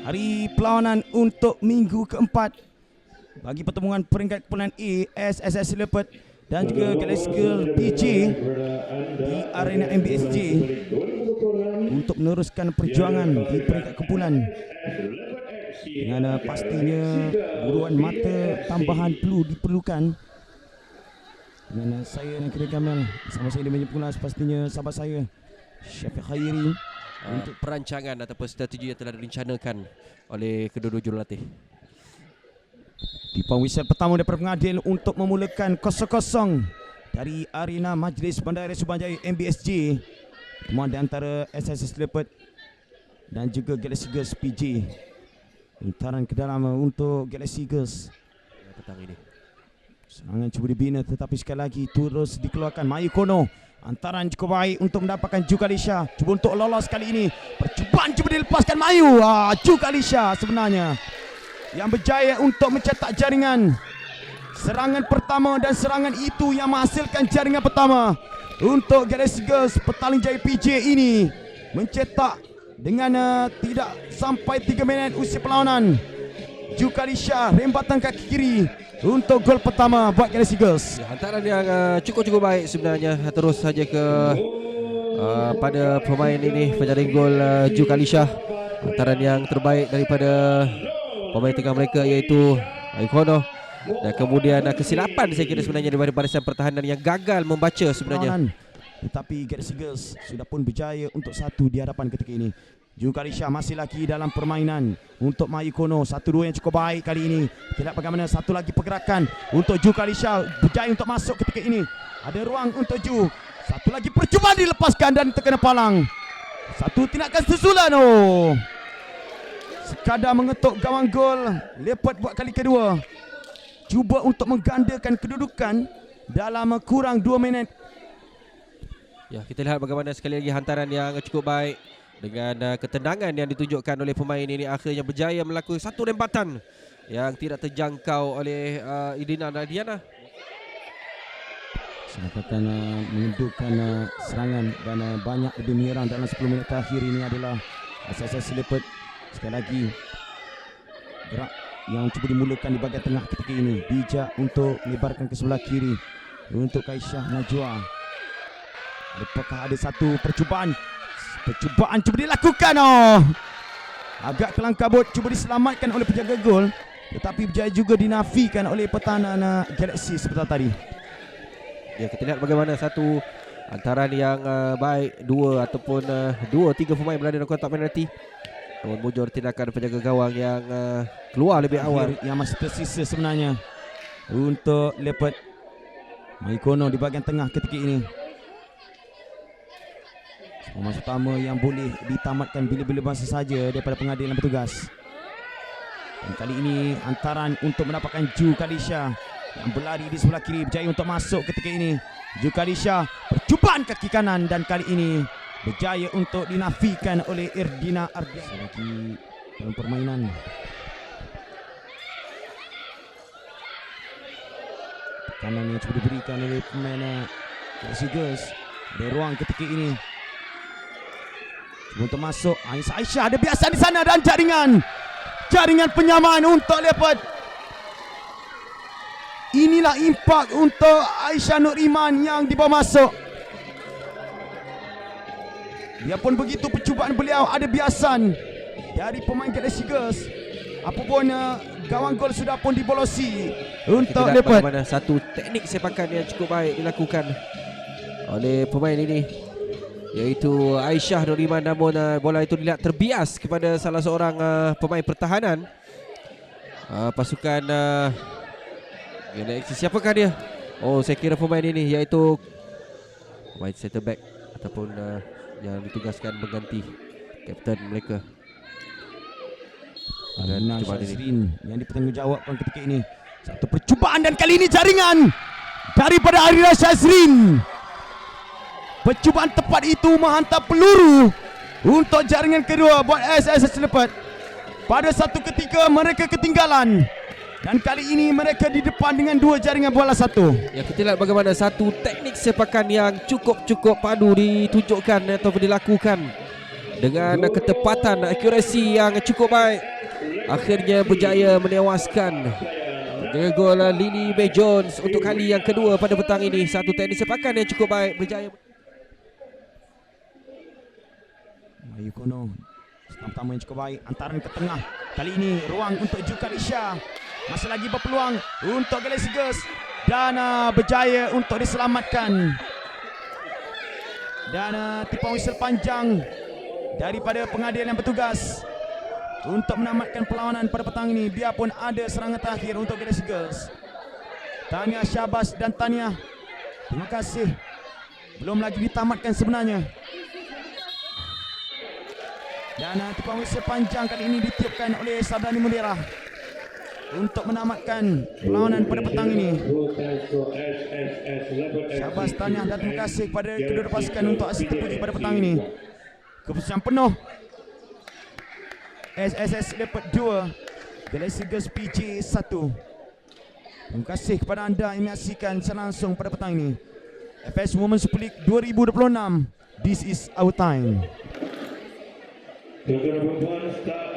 hari perlawanan untuk minggu keempat bagi pertemuan peringkat kumpulan A, SSS Leopard dan juga Galaxy Girl PJ di arena MBSJ untuk meneruskan perjuangan di peringkat kumpulan. Dengan pastinya buruan mata tambahan perlu diperlukan. Dengan saya Nakira Kamil bersama saya di meja pengulas, pastinya sahabat saya Syafiq Khairi untuk perancangan ataupun strategi yang telah direncanakan oleh kedua-dua jurulatih. Di pengwisal pertama daripada pengadil untuk memulakan 0-0 dari arena Majlis Bandaraya Subanjaya MBSJ. Pertemuan di antara SSS Leopard dan juga Galaxy Girls PJ. Hantaran ke dalam untuk Galaxy Girls Petang ini serangan cuba dibina tetapi sekali lagi terus dikeluarkan Mayu Kono. Hantaran cukup baik untuk mendapatkan Juk Alisha. Cuba untuk lolos kali ini. Percubaan cuba dilepaskan Mayu. Juk Alisha sebenarnya yang berjaya untuk mencetak jaringan. Serangan pertama dan serangan itu yang menghasilkan jaringan pertama untuk Galaxy Girls Petaling Jaya PJ ini. Mencetak dengan tidak sampai 3 minit usia perlawanan. Juk Alisha rembatan kaki kiri untuk gol pertama buat Galaxy Girls. Hantaran yang cukup baik sebenarnya. Terus saja ke pada pemain ini penjaring gol Juk Alisha. Hantaran yang terbaik daripada pemain tengah mereka iaitu Aikono. Dan kemudian kesilapan saya kira sebenarnya daripada barisan pertahanan yang gagal membaca sebenarnya. Tetapi Galaxy Girls sudah pun berjaya untuk satu di hadapan ketika ini. Juk Alisha masih lagi dalam permainan untuk Mayu Kono. 1-2 yang cukup baik kali ini. Kita lihat bagaimana satu lagi pergerakan untuk Juk Alisha berjaya untuk masuk ketika ini. Ada ruang untuk Juk. Satu lagi percubaan dilepaskan dan terkena palang. Satu tindakan susulan. Sekadar mengetuk gawang gol. Leopard buat kali kedua. Cuba untuk menggandakan kedudukan dalam kurang 2 minit. Ya, kita lihat bagaimana sekali lagi hantaran yang cukup baik dengan ketenangan yang ditunjukkan oleh pemain ini akhirnya berjaya melakukan satu rembatan yang tidak terjangkau oleh Idina Nadiana. Seakan menundukkan serangan dan banyak lebih menyerang dalam 10 minit terakhir ini adalah SSS Leopard. Sekali lagi gerak yang cuba dimulakan di bahagian tengah ketika ini. Bijak untuk melebarkan ke sebelah kiri untuk Kaisyah Najwa. Apakah ada satu percubaan cuba dilakukan. Agak kelang kabut, cuba diselamatkan oleh penjaga gol, tetapi berjaya juga dinafikan oleh pertahanan Galaxy seperti tadi. Ya, kita lihat bagaimana satu antaran yang baik, dua tiga pemain berada dalam kotak penalti. Namun mujur tindakan penjaga gawang yang keluar lebih awal. Yang masih tersisa sebenarnya untuk Leopard. Maikono di bahagian tengah ketika ini. Pemain utama yang boleh ditamatkan bila-bila masa saja daripada pengadilan bertugas. Dan kali ini hantaran untuk mendapatkan Juk Alisha yang berlari di sebelah kiri, berjaya untuk masuk ketika ini. Juk Alisha percubaan kaki kanan dan kali ini berjaya untuk dinafikan oleh Irdina Ardian. Lagi dalam permainan. Tekanan yang cuba diberikan oleh pemain Galaxy Girls. Ada ruang ketika ini untuk masuk. Aisyah ada biasa di sana dan jaringan penyamaan untuk Leopard. Inilah impak untuk Aisyah Nur Iman yang dibawa masuk. Biarpun begitu percubaan beliau ada biasan dari pemain Galaxy Girls. Apapun gawang gol sudah pun dibolosi untuk Leopard. Bagaimana satu teknik sepakan yang cukup baik dilakukan oleh pemain ini, iaitu Aisyah Nur Iman. Namun bola itu dilihat terbias kepada salah seorang pemain pertahanan pasukan Galaxy. Siapakah dia? Oh, saya kira pemain ini iaitu pemain center back ataupun yang ditugaskan mengganti kapten mereka. Alina Syazrin yang dipertanggungjawabkan ketika ini. Satu percubaan dan kali ini jaringan daripada Alina Syazrin. Percubaan tepat itu menghantar peluru untuk jaringan kedua buat SSS Leopard. Pada satu ketika mereka ketinggalan dan kali ini mereka di depan dengan dua jaringan bola satu. Ya, kita lihat bagaimana satu teknik sepakan yang cukup padu ditunjukkan atau dilakukan dengan ketepatan, akurasi yang cukup baik, akhirnya berjaya menewaskan penjaga gol Lily May Jones untuk kali yang kedua pada petang ini. Satu teknik sepakan yang cukup baik berjaya. Melayu Kono pertama yang cukup baik, antaran ke tengah. Kali ini ruang untuk Jukalisha. Masih lagi berpeluang untuk Galaxy Girls dan berjaya untuk diselamatkan. Dan tipuan whistle panjang daripada pengadil yang bertugas untuk menamatkan perlawanan pada petang ini. Biarpun ada serangan terakhir untuk Galaxy Girls. Tahniah Syahbaz dan tahniah. Terima kasih. Belum lagi ditamatkan sebenarnya. Dan tipuan whistle panjang kali ini ditiupkan oleh Sabdani Mulirah untuk menamatkan perlawanan pada petang ini. Syahbaz, tahniah dan terima kasih kepada kedua pasukan untuk aksi terpuji pada petang ini. Keputusan penuh SSS Leopard 2 Galaxy Girls PJ 1. Terima kasih kepada anda yang menyaksikan secara langsung pada petang ini. FS Women's Super League 2026. This is our time. Ketua perempuan start